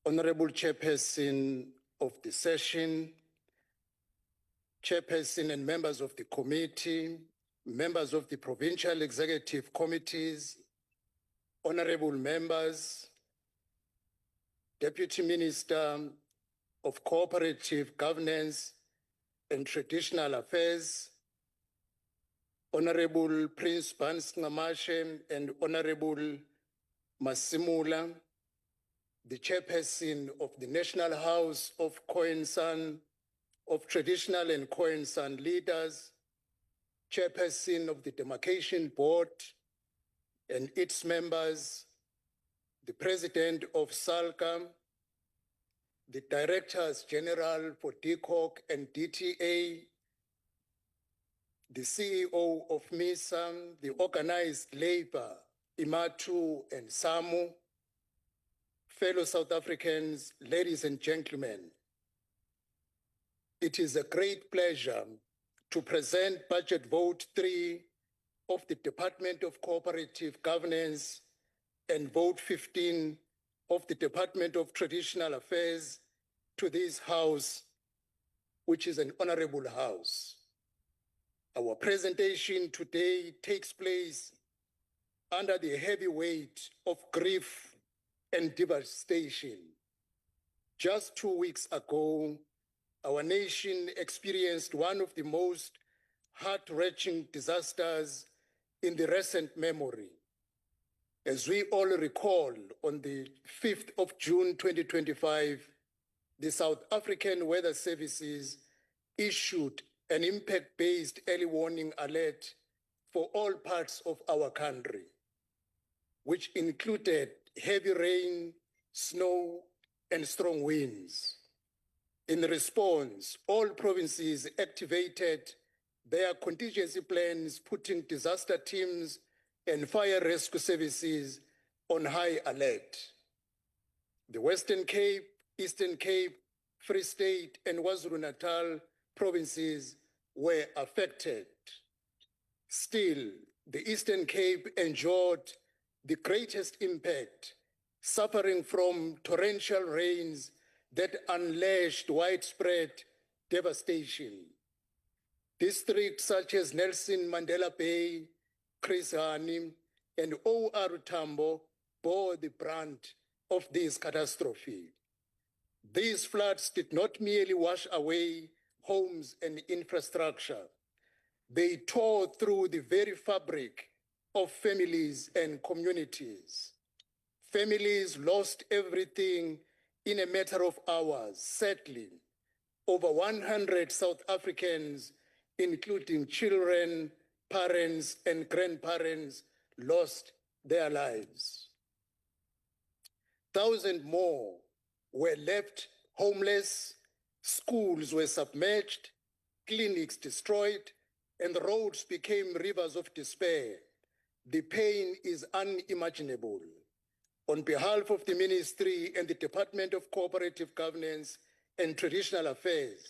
Honorable Chairperson of the session, Chairperson and members of the committee, members of the provincial executive committees, honorable members, Deputy Minister of Cooperative Governance and Traditional Affairs, Honorable Prince Bans Ngamashe and Honorable Masimula, the Chairperson of the National House of Khoisan, of Traditional and Khoisan Leaders, Chairperson of the Demarcation Board and its members, the President of SALCA, the Directors General for DCOC and DTA, the CEO of MISA, the Organized Labor, IMATU and SAMU, fellow South Africans, ladies and gentlemen, it is a great pleasure to present Budget Vote 3 of the Department of Cooperative Governance and Vote 15 of the Department of Traditional Affairs to this House, which is an honorable House. Our presentation today takes place under the heavy weight of grief and devastation. Just 2 weeks ago, our nation experienced one of the most heart-wrenching disasters in the recent memory. As we all recall, on the 5th of June 2025, the South African Weather Services issued an impact-based early warning alert for all parts of our country, which included heavy rain, snow, and strong winds. In response, all provinces activated their contingency plans, putting disaster teams and fire rescue services on high alert. The Western Cape, Eastern Cape, Free State, and KwaZulu-Natal provinces were affected. Still, the Eastern Cape endured the greatest impact, suffering from torrential rains that unleashed widespread devastation. Districts such as Nelson Mandela Bay, Chris Hani, and OR Tambo bore the brunt of this catastrophe. These floods did not merely wash away homes and infrastructure. They tore through the very fabric of families and communities. Families lost everything in a matter of hours. Sadly, over 100 South Africans, including children, parents, and grandparents, lost their lives. Thousands more were left homeless, schools were submerged, clinics destroyed, and roads became rivers of despair. The pain is unimaginable. On behalf of the Ministry and the Department of Cooperative Governance and Traditional Affairs,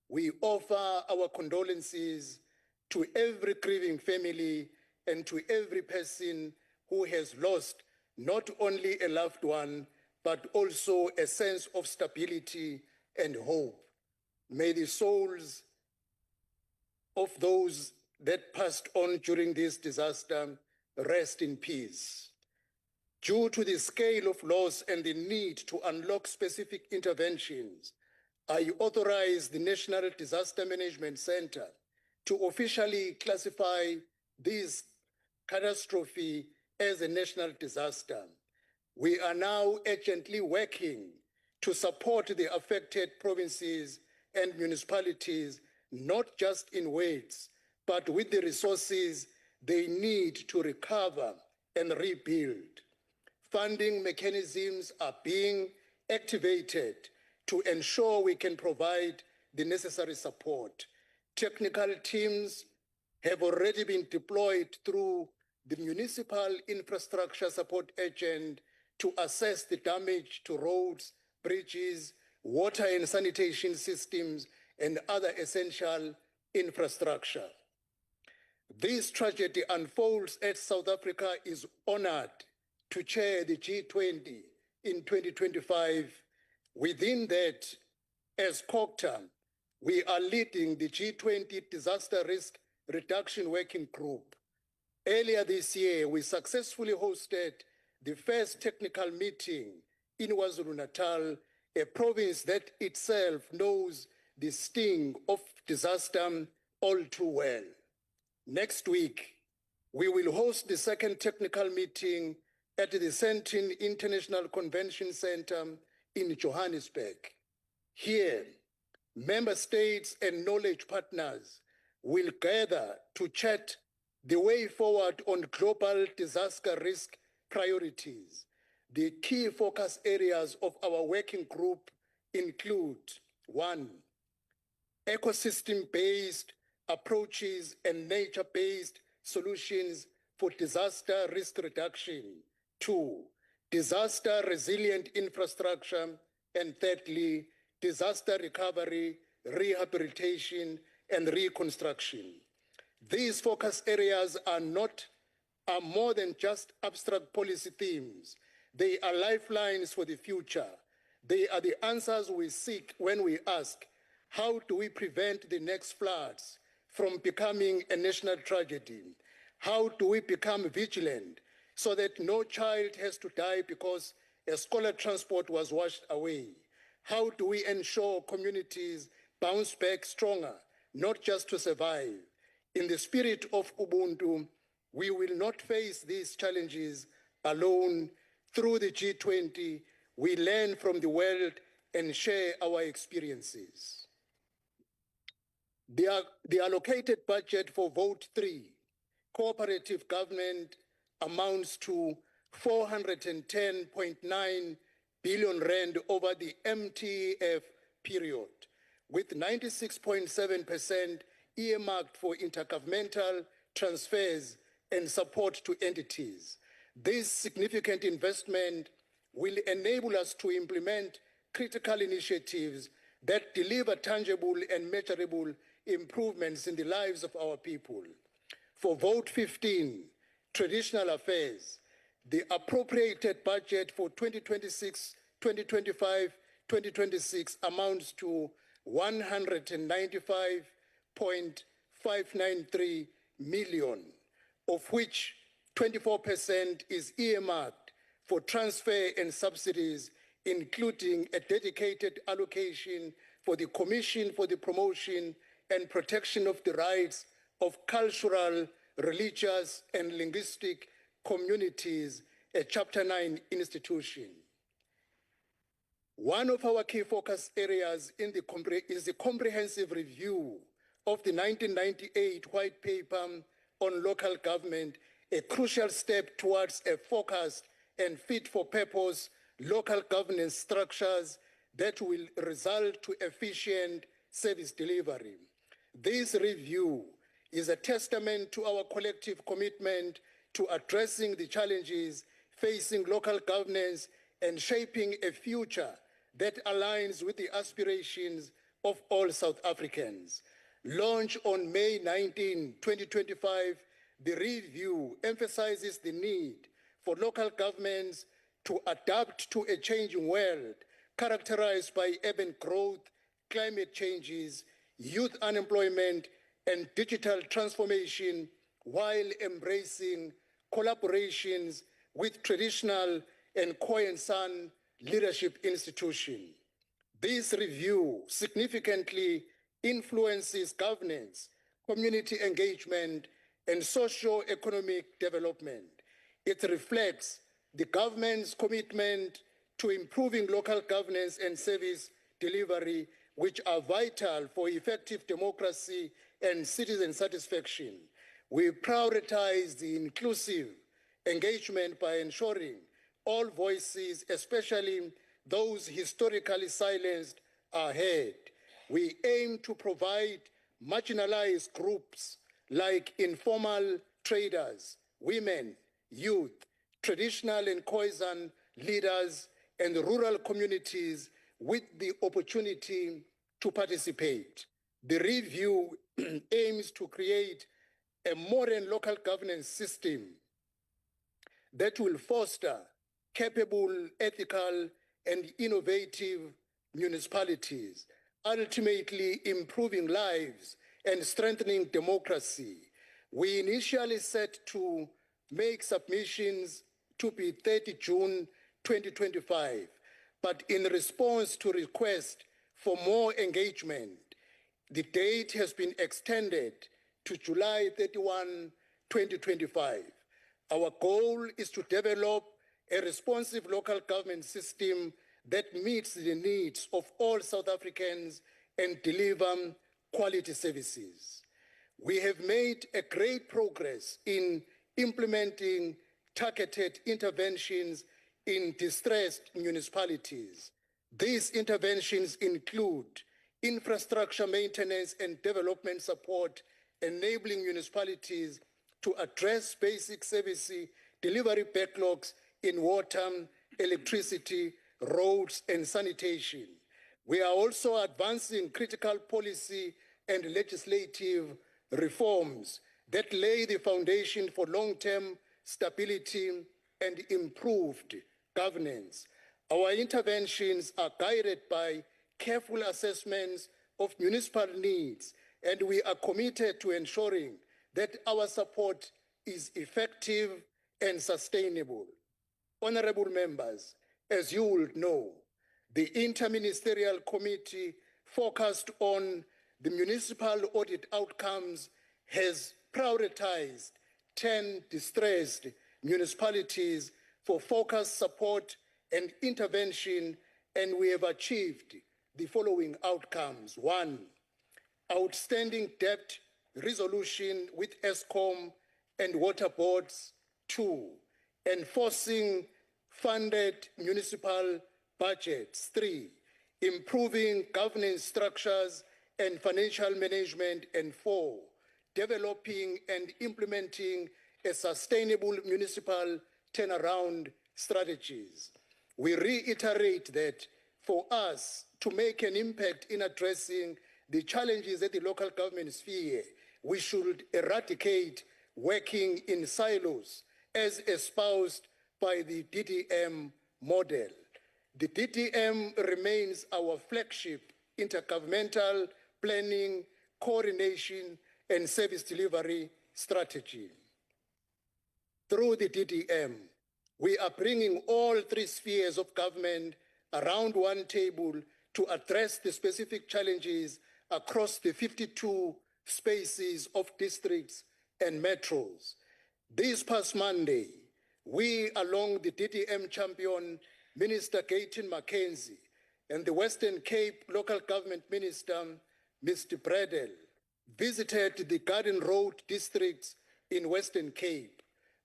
we offer our condolences to every grieving family and to every person who has lost not only a loved one, but also a sense of stability and hope. May the souls of those that passed on during this disaster rest in peace. Due to the scale of loss and the need to unlock specific interventions, I authorize the National Disaster Management Center to officially classify this catastrophe as a national disaster. We are now urgently working to support the affected provinces and municipalities, not just in words, but with the resources they need to recover and rebuild. Funding mechanisms are being activated to ensure we can provide the necessary support. Technical teams have already been deployed through the Municipal Infrastructure Support Agent to assess the damage to roads, bridges, water and sanitation systems, and other essential infrastructure. This tragedy unfolds as South Africa is honored to chair the G20 in 2025, Within that, as Cogta, we are leading the G20 Disaster Risk Reduction Working Group. Earlier this year, we successfully hosted the first technical meeting in KwaZulu-Natal, a province that itself knows the sting of disaster all too well. Next week, we will host the second technical meeting at the Sentin International Convention Center in Johannesburg. Here, member states and knowledge partners will gather to chat the way forward on global disaster risk priorities. The key focus areas of our working group include: 1, ecosystem-based approaches and nature-based solutions for disaster risk reduction; 2, disaster resilient infrastructure; and thirdly, disaster recovery, rehabilitation, and reconstruction. These focus areas are more than just abstract policy themes. They are lifelines for the future. They are the answers we seek when we ask, how do we prevent the next floods from becoming a national tragedy? How do we become vigilant so that no child has to die because a scholar transport was washed away? How do we ensure communities bounce back stronger, not just to survive? In the spirit of Ubuntu, we will not face these challenges alone. Through the G20, we learn from the world and share our experiences. The allocated budget for Vote 3, cooperative government, amounts to 410.9 billion rand over the MTF period, with 96.7% earmarked for intergovernmental transfers and support to entities. This significant investment will enable us to implement critical initiatives that deliver tangible and measurable improvements in the lives of our people. For Vote 15, traditional affairs, the appropriated budget for 2026, 2025, 2026 amounts to 195.593 million, of which 24% is earmarked for transfer and subsidies, including a dedicated allocation for the Commission for the Promotion and Protection of the Rights of Cultural, Religious, and Linguistic Communities, a Chapter 9 institution. One of our key focus areas is the comprehensive review of the 1998 White Paper on Local Government, a crucial step towards a focused and fit-for-purpose local governance structures that will result to efficient service delivery. This review is a testament to our collective commitment to addressing the challenges facing local governance and shaping a future that aligns with the aspirations of all South Africans. Launched on May 19, 2025, the review emphasizes the need for local governments to adapt to a changing world characterized by urban growth, climate changes, youth unemployment, and digital transformation, while embracing collaborations with traditional and Khoisan leadership institutions. This review significantly influences governance, community engagement, and socio-economic development. It reflects the government's commitment to improving local governance and service delivery, which are vital for effective democracy and citizen satisfaction. We prioritize the inclusive engagement by ensuring all voices, especially those historically silenced, are heard. We aim to provide marginalized groups like informal traders, women, youth, traditional and Khoisan leaders, and rural communities with the opportunity to participate. The review aims to create a modern local governance system that will foster capable, ethical, and innovative municipalities, ultimately improving lives and strengthening democracy. We initially set to make submissions to be 30 June 2025, but in response to requests for more engagement, the date has been extended to July 31, 2025. Our goal is to develop a responsive local government system that meets the needs of all South Africans and deliver quality services. We have made a great progress in implementing targeted interventions in distressed municipalities. These interventions include infrastructure maintenance and development support, enabling municipalities to address basic service delivery backlogs in water, electricity, roads, and sanitation. We are also advancing critical policy and legislative reforms that lay the foundation for long-term stability and improved governance. Our interventions are guided by careful assessments of municipal needs, and we are committed to ensuring that our support is effective and sustainable. Honorable members, as you will know, the Interministerial Committee focused on the municipal audit outcomes has prioritized 10 distressed municipalities for focused support and intervention, and we have achieved the following outcomes. 1, outstanding debt resolution with ESCOM and water boards. 2, enforcing funded municipal budgets. 3, improving governance structures and financial management. And 4, developing and implementing a sustainable municipal turnaround strategies. We reiterate that for us to make an impact in addressing the challenges at the local government sphere, we should eradicate working in silos as espoused by the DDM model. The DDM remains our flagship intergovernmental planning, coordination, and service delivery strategy. Through the DDM, we are bringing all 3 spheres of government around one table to address the specific challenges across the 52 spaces of districts and metros. This past Monday, we, along the DDM champion, Minister Gayton Mackenzie, and the Western Cape Local Government Minister, Mr. Bradel, visited the Garden Road districts in Western Cape.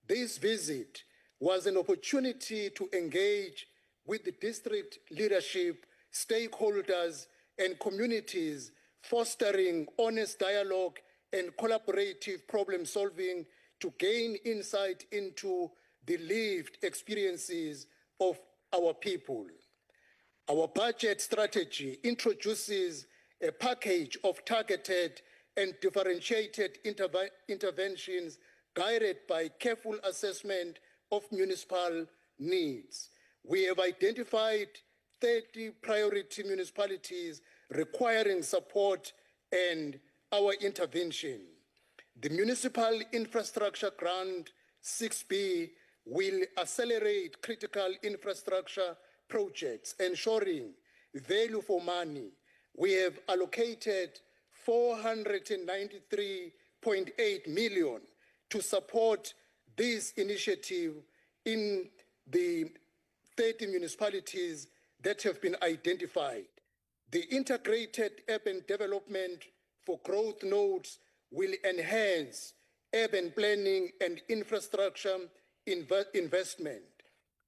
This visit was an opportunity to engage with the district leadership, stakeholders, and communities, fostering honest dialogue and collaborative problem solving to gain insight into the lived experiences of our people. Our budget strategy introduces a package of targeted and differentiated interventions guided by careful assessment of municipal needs. We have identified 30 priority municipalities requiring support and our intervention. The Municipal Infrastructure Grant 6B will accelerate critical infrastructure projects, ensuring value for money. We have allocated 493.8 million to support this initiative in the 30 municipalities that have been identified. The integrated urban development for growth nodes will enhance urban planning and infrastructure investment.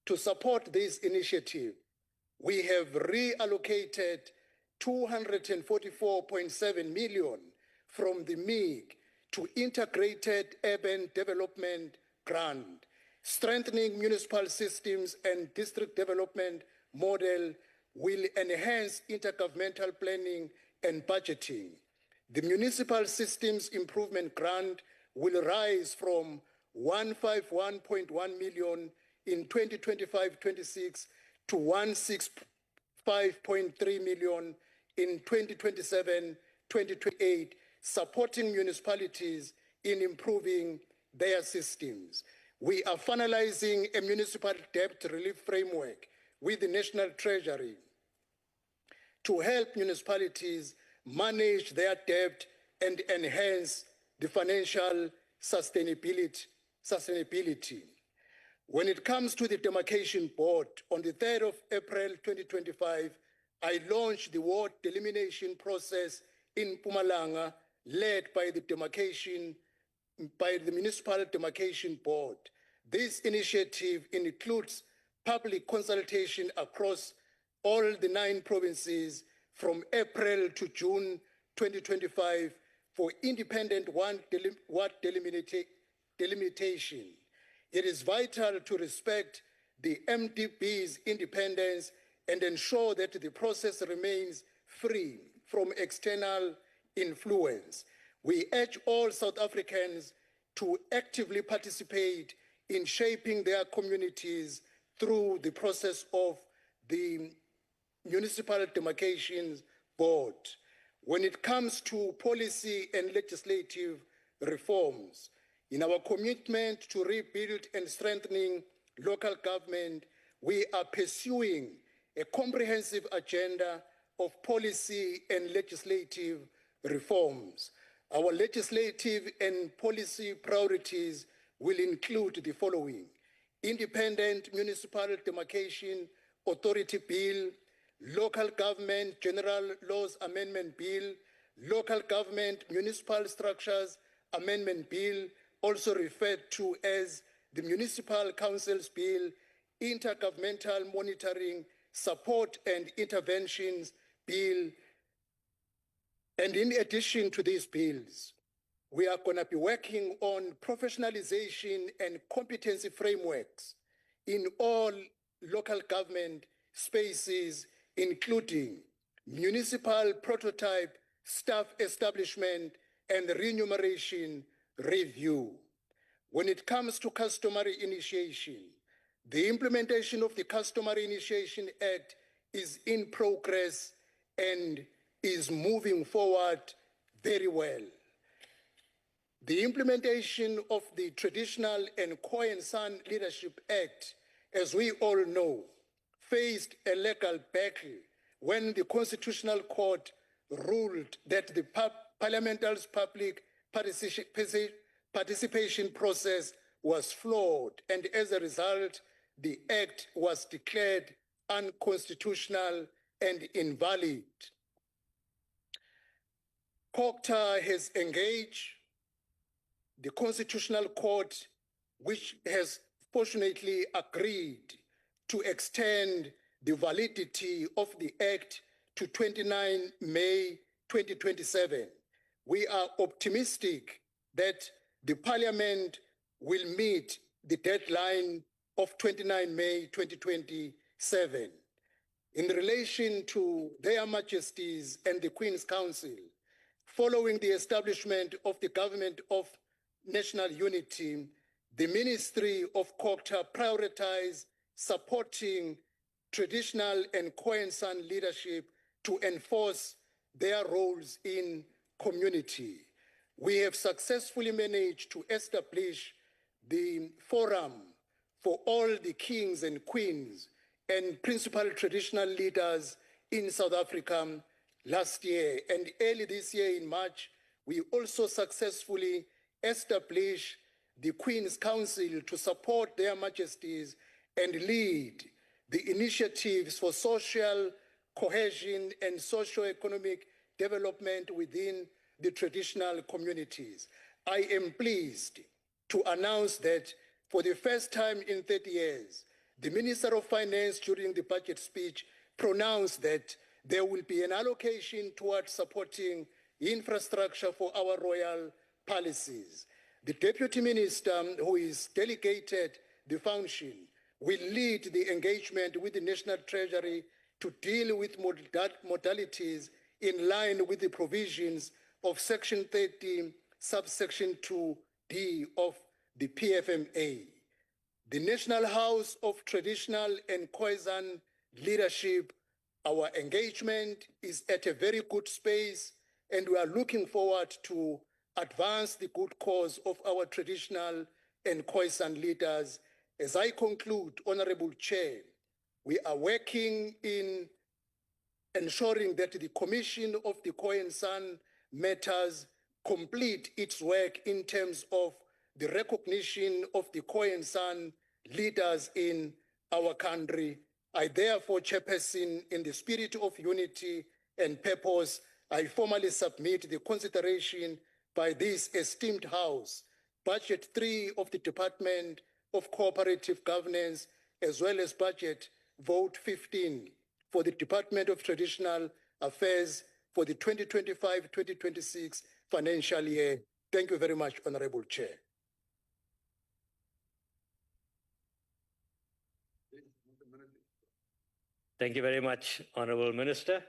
To support this initiative, we have reallocated 244.7 million from the MIG to Integrated Urban Development Grant, strengthening municipal systems and district development model will enhance intergovernmental planning and budgeting. The Municipal Systems Improvement Grant will rise from 151.1 million in 2025-26 to 165 5.3 million in 2027-2028, supporting municipalities in improving their systems. We are finalizing a municipal debt relief framework with the National Treasury to help municipalities manage their debt and enhance the financial sustainability. When it comes to the demarcation board, on the 3rd of April 2025, I launched the ward delimitation process in Mpumalanga, led by the Municipal Demarcation Board. This initiative includes public consultation across all the 9 provinces from April to June 2025 for independent ward delimitation. It is vital to respect the MDB's independence and ensure that the process remains free from external influence. We urge all South Africans to actively participate in shaping their communities through the process of the Municipal Demarcation Board. When it comes to policy and legislative reforms, in our commitment to rebuild and strengthening local government, we are pursuing a comprehensive agenda of policy and legislative reforms. Our legislative and policy priorities will include the following: Independent Municipal Demarcation Authority Bill, Local Government General Laws Amendment Bill, Local Government Municipal Structures Amendment Bill, also referred to as the Municipal Councils Bill, Intergovernmental Monitoring, Support and Interventions Bill. And in addition to these bills, we are going to be working on professionalization and competency frameworks in all local government spaces, including municipal prototype, staff establishment, and remuneration review. When it comes to customary initiation, the implementation of the Customary Initiation Act is in progress and is moving forward very well. The implementation of the Traditional and Khoi San Leadership Act, as we all know, faced a legal battle when the Constitutional Court ruled that the Parliamentary public participation process was flawed, and as a result, the act was declared unconstitutional and invalid. Cogta has engaged the Constitutional Court, which has fortunately agreed to extend the validity of the Act to 29 May 2027. We are optimistic that the Parliament will meet the deadline of 29 May 2027. In relation to Their Majesties and the Queen's Council, following the establishment of the Government of National Unity, the Ministry of Cogta prioritized supporting traditional and Khoi San leadership to enforce their roles in community. We have successfully managed to establish the Forum for all the kings and queens and principal traditional leaders in South Africa last year. And early this year in March, we also successfully established the Queen's Council to support Their Majesties and lead the initiatives for social cohesion and socio-economic development within the traditional communities. I am pleased to announce that for the first time in 30 years, the Minister of Finance during the budget speech pronounced that there will be an allocation towards supporting infrastructure for our royal palaces. The Deputy Minister, who is delegated the function, will lead the engagement with the National Treasury to deal with modalities in line with the provisions of Section 30, subsection 2D of the PFMA. The National House of Traditional and Khoi San Leadership Our engagement is at a very good space, and we are looking forward to advance the good cause of our traditional and Khoisan leaders. As I conclude, Honorable Chair, we are working in ensuring that the Commission of the Khoisan matters complete its work in terms of the recognition of the Khoisan leaders in our country. I therefore, Chairperson, in the spirit of unity and purpose, I formally submit the consideration by this esteemed House, Budget 3 of the Department of Cooperative Governance, as well as Budget Vote 15 for the Department of Traditional Affairs for the 2025-2026 financial year. Thank you very much, Honorable Chair. Thank you very much, Honorable Minister.